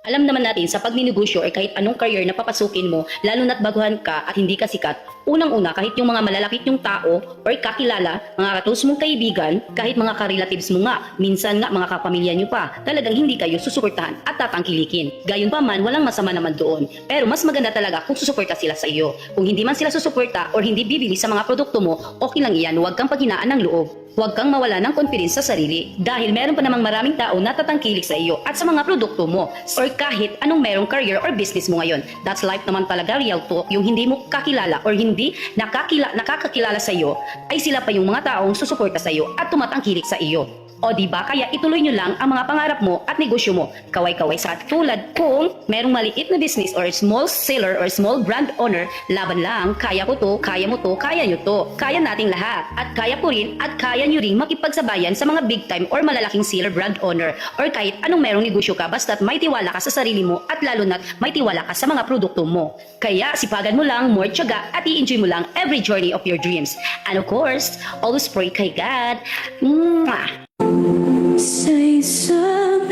Alam naman natin sa pagninegosyo or kahit anong career na papasukin mo, lalo na't baguhan ka at hindi ka sikat, unang-una kahit yung mga malalakit yung tao or kakilala, mga katus mong kaibigan, kahit mga ka-relatives mo nga, minsan nga mga kapamilya nyo pa, talagang hindi kayo susuportahan at tatangkilikin. Gayon pa man, walang masama naman doon. Pero mas maganda talaga kung susuporta sila sa iyo. Kung hindi man sila susuporta or hindi bibili sa mga produkto mo, okay lang iyan, huwag kang paghinaan ng loob. Huwag kang mawala ng confidence sa sarili dahil meron pa namang maraming tao na tatangkilik sa iyo at sa mga produkto mo or kahit anong merong career or business mo ngayon. That's life naman talaga, real talk. Yung hindi mo kakilala or hindi nakakakilala sa iyo ay sila pa yung mga taong susuporta sa iyo at tumatangkilik sa iyo. O diba, kaya ituloy nyo lang ang mga pangarap mo at negosyo mo. Kaway-kaway sa tulad kung merong maliit na business or small seller or small brand owner, laban lang, kaya ko to, kaya mo to, kaya nyo to. Kaya nating lahat. At kaya ko rin at kaya nyo rin makipagsabayan sa mga big time or malalaking seller brand owner or kahit anong merong negosyo ka basta't may tiwala ka sa sarili mo at lalo na't may tiwala ka sa mga produkto mo. Kaya sipagan mo lang, more tiyaga at i-enjoy mo lang every journey of your dreams. And of course, always pray kay God. Mwah! Say some